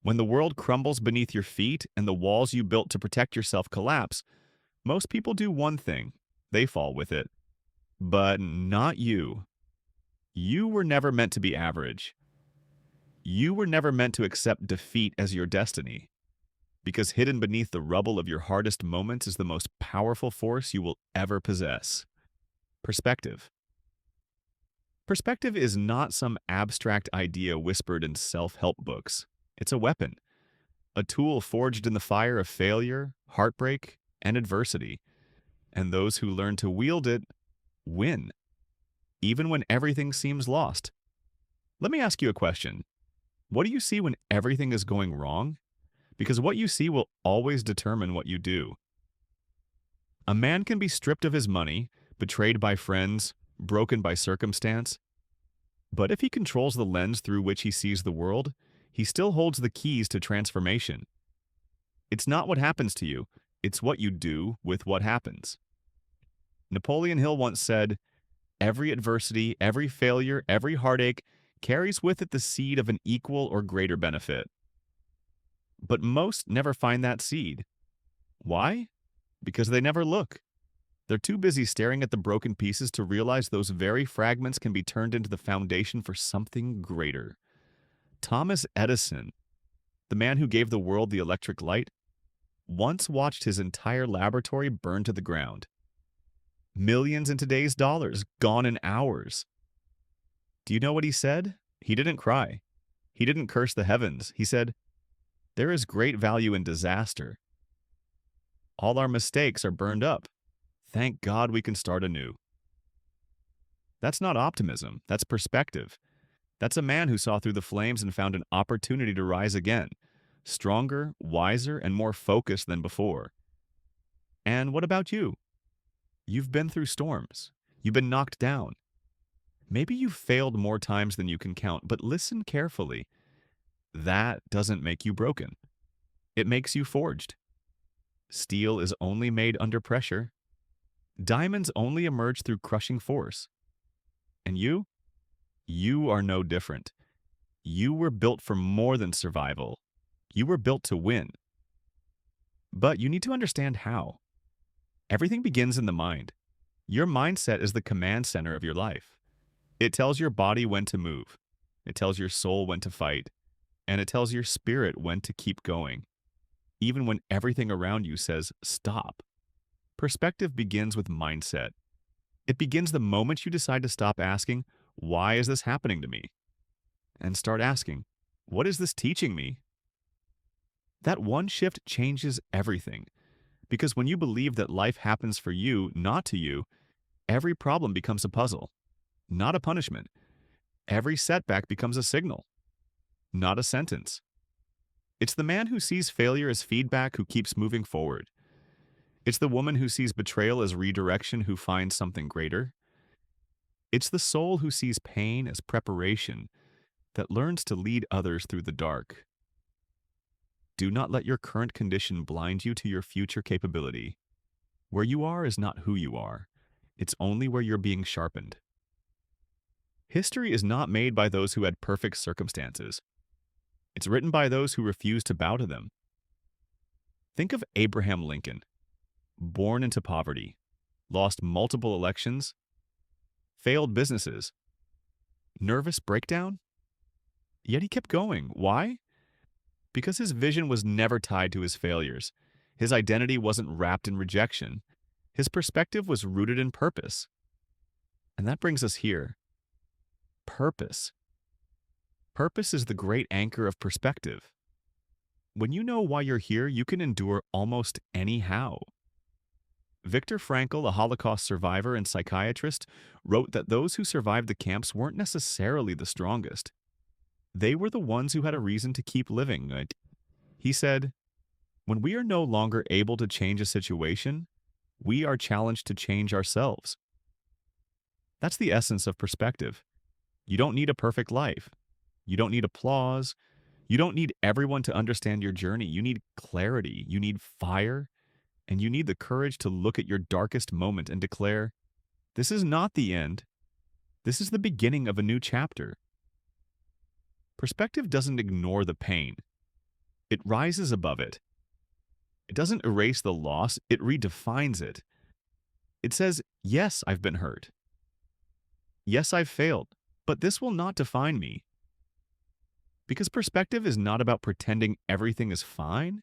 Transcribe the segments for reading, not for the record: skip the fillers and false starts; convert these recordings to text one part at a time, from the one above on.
When the world crumbles beneath your feet and the walls you built to protect yourself collapse, most people do one thing. They fall with it. But not you. You were never meant to be average. You were never meant to accept defeat as your destiny, because hidden beneath the rubble of your hardest moments is the most powerful force you will ever possess. Perspective. Perspective is not some abstract idea whispered in self-help books. It's a weapon, a tool forged in the fire of failure, heartbreak, and adversity. And those who learn to wield it win, even when everything seems lost. Let me ask you a question. What do you see when everything is going wrong? Because what you see will always determine what you do. A man can be stripped of his money, betrayed by friends, broken by circumstance. But if he controls the lens through which he sees the world, he still holds the keys to transformation. It's not what happens to you, it's what you do with what happens. Napoleon Hill once said, "Every adversity, every failure, every heartache carries with it the seed of an equal or greater benefit." But most never find that seed. Why? Because they never look. They're too busy staring at the broken pieces to realize those very fragments can be turned into the foundation for something greater. Thomas Edison, the man who gave the world the electric light, once watched his entire laboratory burn to the ground. Millions in today's dollars gone in hours. Do you know what he said? He didn't cry. He didn't curse the heavens. He said, "There is great value in disaster. All our mistakes are burned up. Thank God we can start anew." That's not optimism. That's perspective. That's a man who saw through the flames and found an opportunity to rise again, stronger, wiser, and more focused than before. And what about you? You've been through storms. You've been knocked down. Maybe you've failed more times than you can count, but listen carefully. That doesn't make you broken. It makes you forged. Steel is only made under pressure. Diamonds only emerge through crushing force. And you? You are no different. You were built for more than survival. You were built to win. But you need to understand how. Everything begins in the mind. Your mindset is the command center of your life. It tells your body when to move. It tells your soul when to fight. And it tells your spirit when to keep going, even when everything around you says stop. Perspective begins with mindset. It begins the moment you decide to stop asking, "Why is this happening to me?" and start asking, "What is this teaching me?" That one shift changes everything. Because when you believe that life happens for you, not to you, every problem becomes a puzzle, not a punishment. Every setback becomes a signal, not a sentence. It's the man who sees failure as feedback who keeps moving forward. It's the woman who sees betrayal as redirection who finds something greater. It's the soul who sees pain as preparation that learns to lead others through the dark. Do not let your current condition blind you to your future capability. Where you are is not who you are. It's only where you're being sharpened. History is not made by those who had perfect circumstances. It's written by those who refuse to bow to them. Think of Abraham Lincoln, born into poverty, lost multiple elections, failed businesses, nervous breakdown. Yet he kept going. Why? Because his vision was never tied to his failures. His identity wasn't wrapped in rejection. His perspective was rooted in purpose. And that brings us here. Purpose. Purpose is the great anchor of perspective. When you know why you're here, you can endure almost anyhow. Viktor Frankl, a Holocaust survivor and psychiatrist, wrote that those who survived the camps weren't necessarily the strongest. They were the ones who had a reason to keep living. He said, "When we are no longer able to change a situation, we are challenged to change ourselves." That's the essence of perspective. You don't need a perfect life. You don't need applause. You don't need everyone to understand your journey. You need clarity. You need fire. And you need the courage to look at your darkest moment and declare, "This is not the end. This is the beginning of a new chapter." Perspective doesn't ignore the pain. it rises above it. It doesn't erase the loss, it redefines it. It says, yes, I've been hurt. Yes, I've failed, but this will not define me. Because perspective is not about pretending everything is fine.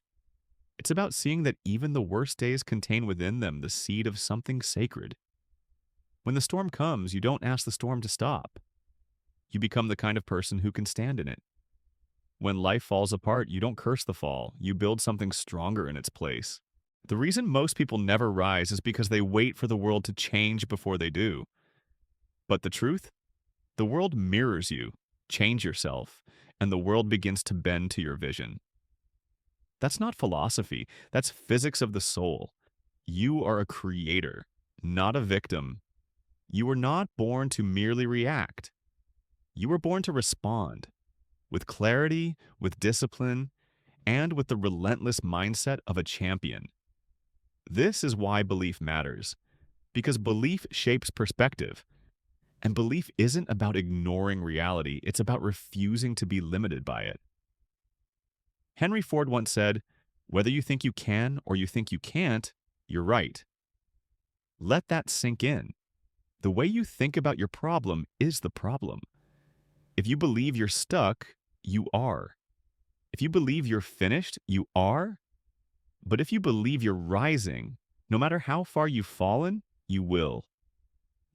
It's about seeing that even the worst days contain within them the seed of something sacred. When the storm comes, you don't ask the storm to stop. You become the kind of person who can stand in it. When life falls apart, you don't curse the fall. You build something stronger in its place. The reason most people never rise is because they wait for the world to change before they do. But the truth? The world mirrors you. Change yourself, and the world begins to bend to your vision. That's not philosophy. That's physics of the soul. You are a creator, not a victim. You were not born to merely react. You were born to respond, with clarity, with discipline, and with the relentless mindset of a champion. This is why belief matters, because belief shapes perspective. And belief isn't about ignoring reality, it's about refusing to be limited by it. Henry Ford once said, "Whether you think you can or you think you can't, you're right." Let that sink in. The way you think about your problem is the problem. If you believe you're stuck, you are. If you believe you're finished, you are. But if you believe you're rising, no matter how far you've fallen, you will.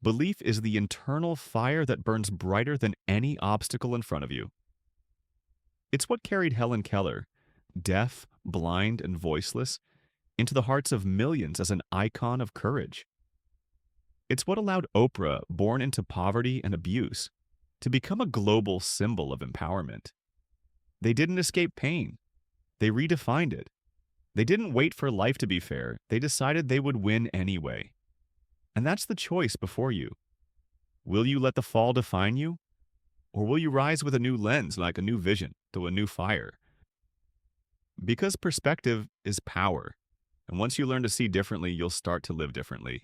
Belief is the internal fire that burns brighter than any obstacle in front of you. It's what carried Helen Keller, deaf, blind, and voiceless, into the hearts of millions as an icon of courage. It's what allowed Oprah, born into poverty and abuse, to become a global symbol of empowerment. They didn't escape pain. They redefined it. They didn't wait for life to be fair. They decided they would win anyway. And that's the choice before you. Will you let the fall define you? Or will you rise with a new lens, like a new vision, to a new fire? Because perspective is power. And once you learn to see differently, you'll start to live differently.